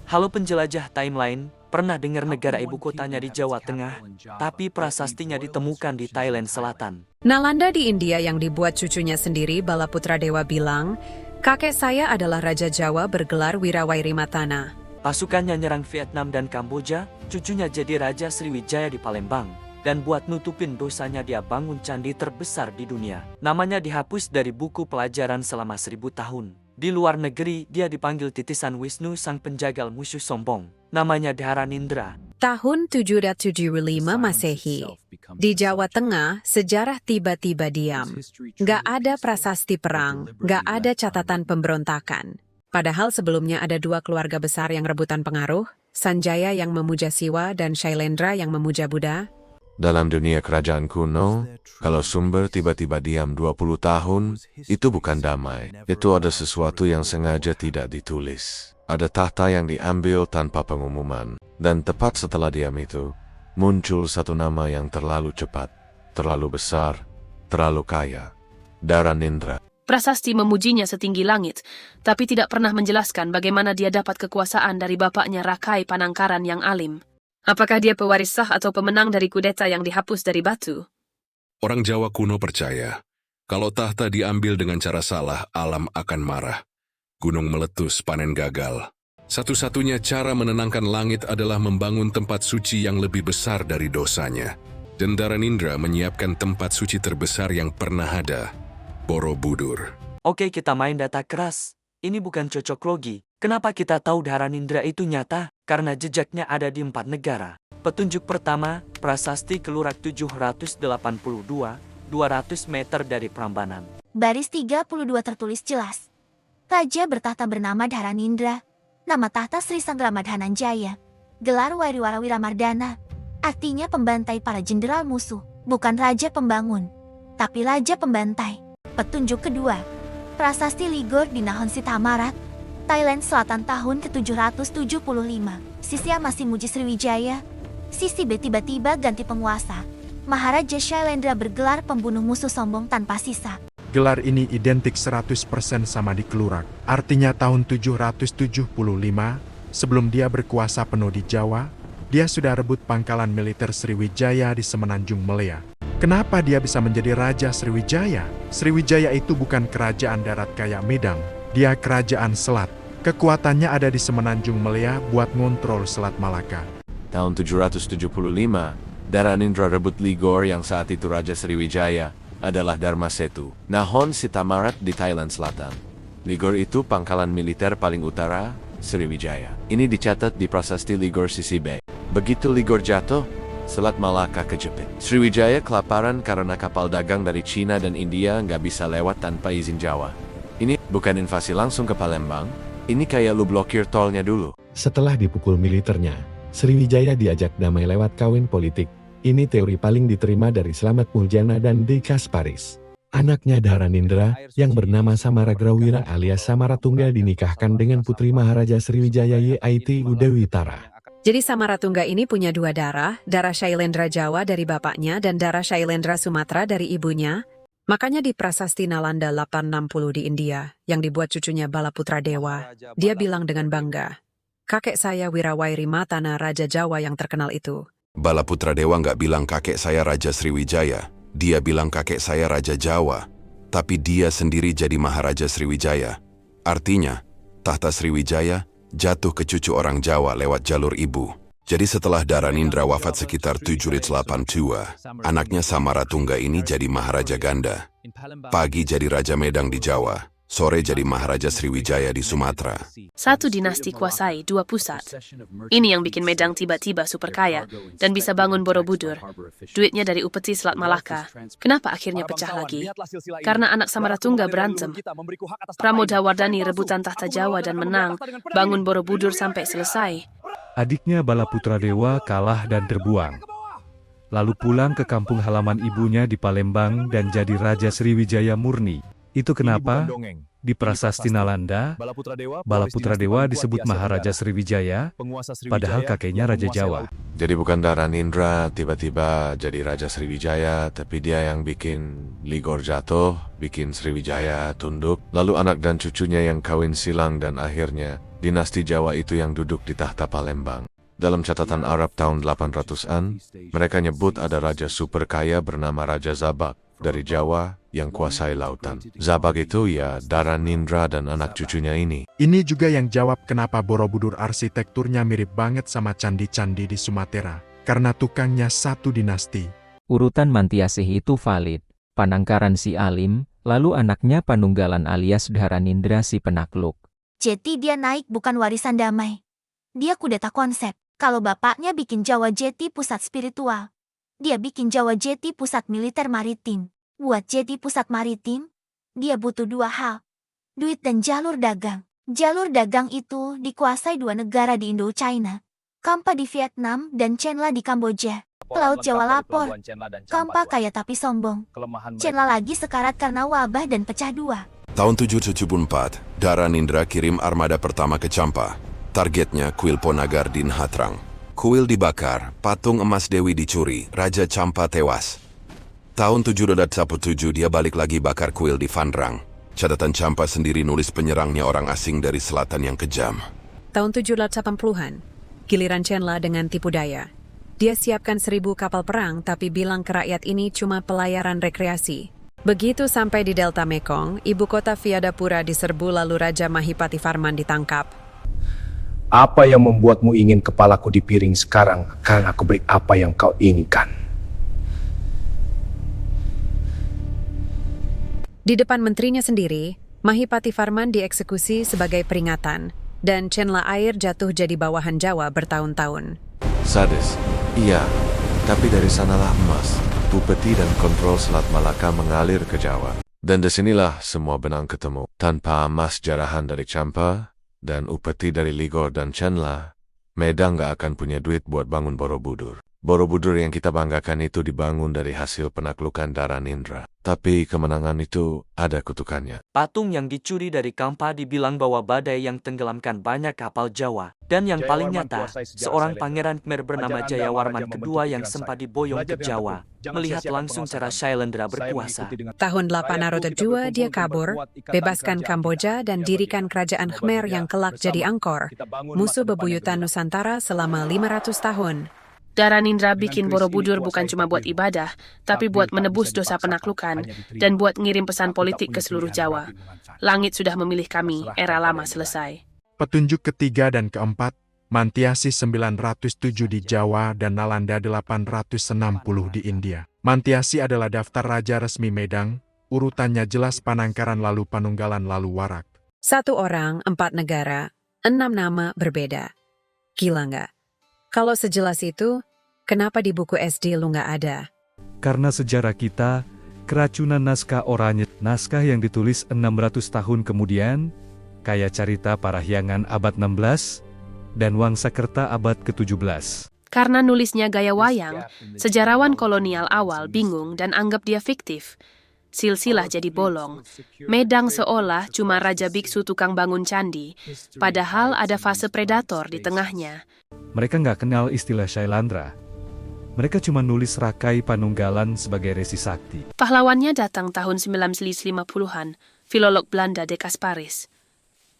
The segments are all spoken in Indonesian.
Halo penjelajah timeline, pernah dengar negara ibu kotanya di Jawa Tengah, tapi prasastinya ditemukan di Thailand Selatan. Nalanda di India yang dibuat cucunya sendiri, Balaputra Dewa bilang, kakek saya adalah Raja Jawa bergelar Wirawairimatana. Pasukannya nyerang Vietnam dan Kamboja, cucunya jadi Raja Sriwijaya di Palembang. Dan buat nutupin dosanya dia bangun candi terbesar di dunia. Namanya dihapus dari buku pelajaran selama 1000 tahun. Di luar negeri dia dipanggil titisan Wisnu sang penjagal musuh sombong. Namanya Dharanindra. Tahun 775 Masehi. Di Jawa Tengah, sejarah tiba-tiba diam. Nggak ada prasasti perang, nggak ada catatan pemberontakan. Padahal sebelumnya ada dua keluarga besar yang rebutan pengaruh, Sanjaya yang memuja Siwa dan Shailendra yang memuja Buddha. Dalam dunia kerajaan kuno, kalau sumber tiba-tiba diam 20 tahun, itu bukan damai. Itu ada sesuatu yang sengaja tidak ditulis. Ada tahta yang diambil tanpa pengumuman. Dan tepat setelah diam itu, muncul satu nama yang terlalu cepat, terlalu besar, terlalu kaya. Dharanindra. Prasasti memujinya setinggi langit, tapi tidak pernah menjelaskan bagaimana dia dapat kekuasaan dari bapaknya Rakai Panangkaran yang alim. Apakah dia pewaris sah atau pemenang dari kudeta yang dihapus dari batu? Orang Jawa kuno percaya, kalau tahta diambil dengan cara salah, alam akan marah. Gunung meletus, panen gagal. Satu-satunya cara menenangkan langit adalah membangun tempat suci yang lebih besar dari dosanya. Dan Dharanindra menyiapkan tempat suci terbesar yang pernah ada, Borobudur. Oke, kita main data keras. Ini bukan cocok logi. Kenapa kita tahu Dharanindra itu nyata? Karena jejaknya ada di 4 negara. Petunjuk pertama, prasasti Kelurak 782, 200 meter dari Prambanan. Baris 32 tertulis jelas. Raja bertahta bernama Dharanindra. Nama tahta Sri Sanggramadhananjaya. Gelar Wariwarawiramadana. Artinya pembantai para jenderal musuh. Bukan raja pembangun, tapi raja pembantai. Petunjuk kedua, prasasti Ligor di Nahon Sitamarat, Thailand Selatan tahun ke-775. Sisi A masih muji Sriwijaya. Sisi B tiba-tiba ganti penguasa. Maharaja Shailendra bergelar pembunuh musuh sombong tanpa sisa. Gelar ini identik 100% sama di Kelurak. Artinya tahun 775, sebelum dia berkuasa penuh di Jawa, dia sudah rebut pangkalan militer Sriwijaya di Semenanjung Melaya. Kenapa dia bisa menjadi Raja Sriwijaya? Sriwijaya itu bukan kerajaan darat kayak Medan. Dia kerajaan selat. Kekuatannya ada di Semenanjung Melaya buat ngontrol Selat Malaka. Tahun 775, Dharanindra rebut Ligor yang saat itu Raja Sriwijaya adalah Dharmasetu, Nahon Sitamarat di Thailand Selatan. Ligor itu pangkalan militer paling utara Sriwijaya. Ini dicatat di prasasti Ligor sisi B. Begitu Ligor jatuh, Selat Malaka kejepit. Sriwijaya kelaparan karena kapal dagang dari Cina dan India nggak bisa lewat tanpa izin Jawa. Ini bukan invasi langsung ke Palembang, ini kayak lu blokir tolnya dulu. Setelah dipukul militernya, Sriwijaya diajak damai lewat kawin politik. Ini teori paling diterima dari Slamet Muljana dan D. Kasparis. Anaknya Dharanindra, yang bernama Samaragrawira alias Samaratungga dinikahkan dengan putri Maharaja Sriwijaya yaitu Udewitara. Jadi Samaratungga ini punya dua darah Shailendra Jawa dari bapaknya dan darah Shailendra Sumatera dari ibunya. Makanya di prasasti Nalanda 860 di India, yang dibuat cucunya Balaputra Dewa, dia bilang dengan bangga, kakek saya Wirawairimatana Raja Jawa yang terkenal itu. Balaputra Dewa nggak bilang kakek saya Raja Sriwijaya. Dia bilang kakek saya Raja Jawa. Tapi dia sendiri jadi Maharaja Sriwijaya. Artinya, tahta Sriwijaya jatuh ke cucu orang Jawa lewat jalur ibu. Jadi setelah Dharanindra wafat sekitar 782, anaknya Samaratungga ini jadi Maharaja Ganda. Pagi jadi Raja Medang di Jawa, sore jadi Maharaja Sriwijaya di Sumatera. Satu dinasti kuasai dua pusat. Ini yang bikin Medang tiba-tiba super kaya dan bisa bangun Borobudur. Duitnya dari upeti Selat Malaka. Kenapa akhirnya pecah lagi? Karena anak Samaratungga berantem. Pramodawardhani rebutan tahta Jawa dan menang, bangun Borobudur sampai selesai. Adiknya Balaputra Dewa kalah dan terbuang. Lalu pulang ke kampung halaman ibunya di Palembang dan jadi Raja Sriwijaya murni. Itu kenapa Di prasasti Nalanda, Bala Putra Dewa disebut Maharaja Sriwijaya, padahal kakeknya Raja Jawa. Jadi bukan Dharanindra tiba-tiba jadi Raja Sriwijaya, tapi dia yang bikin Ligor jatuh, bikin Sriwijaya tunduk, lalu anak dan cucunya yang kawin silang dan akhirnya dinasti Jawa itu yang duduk di tahta Palembang. Dalam catatan Arab tahun 800-an, mereka nyebut ada raja super kaya bernama Raja Zabak dari Jawa yang kuasai lautan. Zabak itu ya Dharanindra dan anak cucunya ini. Ini juga yang jawab kenapa Borobudur arsitekturnya mirip banget sama candi-candi di Sumatera, karena tukangnya satu dinasti. Urutan Mantiasih itu valid. Panangkaran si Alim, lalu anaknya Panunggalan alias Dharanindra si penakluk. Jeti dia naik bukan warisan damai. Dia kudeta konsep. Kalau bapaknya bikin Jawa Jeti pusat spiritual, dia bikin Jawa Jeti pusat militer maritim. Buat Jeti pusat maritim, dia butuh dua hal, duit dan jalur dagang. Jalur dagang itu dikuasai dua negara di Indo-China, Kampa di Vietnam dan Chenla di Kamboja. Laut Jawa lapor, Kampa kaya tapi sombong. Chenla lagi sekarat karena wabah dan pecah dua. Tahun 774, Dharanindra kirim armada pertama ke Champa. Targetnya kuil Ponagar di Nhatrang. Kuil dibakar, patung emas Dewi dicuri, Raja Champa tewas. Tahun 717 dia balik lagi bakar kuil di Phanrang. Catatan Champa sendiri nulis penyerangnya orang asing dari selatan yang kejam. Tahun 780-an, giliran Chenla dengan tipu daya. Dia siapkan 1000 kapal perang tapi bilang ke rakyat ini cuma pelayaran rekreasi. Begitu sampai di Delta Mekong, ibu kota Vyadapura diserbu lalu Raja Mahipati Varman ditangkap. Apa yang membuatmu ingin kepalaku dipiring sekarang akan aku beri apa yang kau inginkan. Di depan menterinya sendiri, Mahipati Varman dieksekusi sebagai peringatan, dan Chenla Air jatuh jadi bawahan Jawa bertahun-tahun. Sadis, iya, tapi dari sanalah emas, upeti dan kontrol Selat Malaka mengalir ke Jawa. Dan disinilah semua benang ketemu. Tanpa emas jarahan dari Champa dan upeti dari Ligor dan Chenla, Medan gak akan punya duit buat bangun Borobudur. Borobudur yang kita banggakan itu dibangun dari hasil penaklukan Dharanindra. Tapi kemenangan itu ada kutukannya. Patung yang dicuri dari Kampa dibilang bawa badai yang tenggelamkan banyak kapal Jawa. Dan yang paling nyata, seorang pangeran Khmer bernama Jayawarman II yang sempat diboyong ke Jawa, melihat langsung cara Shailendra berkuasa. Tahun 802 dia kabur, bebaskan Kamboja dan dirikan kerajaan Khmer yang kelak jadi Angkor, musuh bebuyutan Nusantara selama 500 tahun. Dharanindra bikin Borobudur bukan cuma buat ibadah, tapi buat menebus dosa penaklukan dan buat ngirim pesan politik ke seluruh Jawa. Langit sudah memilih kami, era lama selesai. Petunjuk ketiga dan keempat, Mantiasih 907 di Jawa dan Nalanda 860 di India. Mantiasih adalah daftar raja resmi Medang, urutannya jelas Panangkaran lalu Panunggalan lalu Warak. 1 orang, 4 negara, 6 nama berbeda. Gila nggak? Kalau sejelas itu, kenapa di buku SD lu nggak ada? Karena sejarah kita, keracunan naskah Oranye, naskah yang ditulis 600 tahun kemudian, kayak Carita Parahyangan abad 16, dan Wangsakerta abad ke-17. Karena nulisnya gaya wayang, sejarawan kolonial awal bingung dan anggap dia fiktif. Silsilah jadi bolong. Medang seolah cuma raja biksu tukang bangun candi, padahal ada fase predator di tengahnya. Mereka nggak kenal istilah Shailandra. Mereka cuma nulis Rakai Panunggalan sebagai resi sakti. Pahlawannya datang tahun 1950-an, filolog Belanda De Kasparis.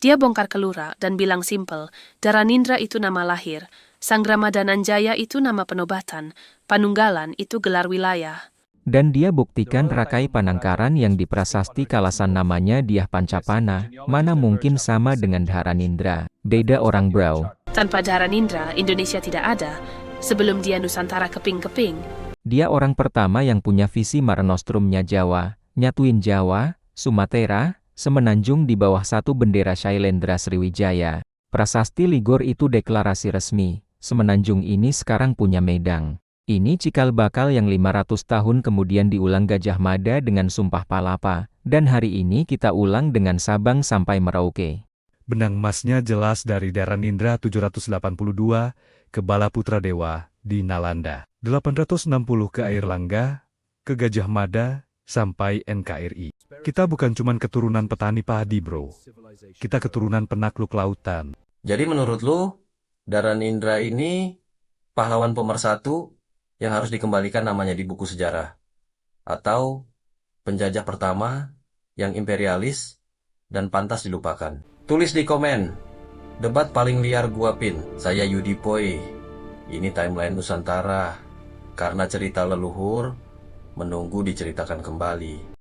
Dia bongkar kelura dan bilang simpel, Dharanindra itu nama lahir, Sanggrama Dananjaya itu nama penobatan, Panunggalan itu gelar wilayah. Dan dia buktikan Rakai Panangkaran yang di prasasti Kalasan namanya Diah Pancapana, mana mungkin sama dengan Dharanindra, beda orang bro. Tanpa Dharanindra, Indonesia tidak ada, sebelum dia Nusantara keping-keping. Dia orang pertama yang punya visi Mare Nostrumnya Jawa, nyatuin Jawa, Sumatera, Semenanjung di bawah satu bendera Shailendra Sriwijaya. Prasasti Ligor itu deklarasi resmi, Semenanjung ini sekarang punya Medang. Ini cikal bakal yang 500 tahun kemudian diulang Gajah Mada dengan Sumpah Palapa, dan hari ini kita ulang dengan Sabang sampai Merauke. Benang emasnya jelas dari Dharanindra 782 ke Bala Putra Dewa di Nalanda. 860 ke Air Langga, ke Gajah Mada, sampai NKRI. Kita bukan cuma keturunan petani padi, bro. Kita keturunan penakluk lautan. Jadi menurut lu, Dharanindra ini pahlawan pemersatu yang harus dikembalikan namanya di buku sejarah? Atau penjajah pertama yang imperialis dan pantas dilupakan? Tulis di komen. Debat paling liar gua pin. Saya Yudi Poi. Ini Timeline Nusantara. Karena cerita leluhur menunggu diceritakan kembali.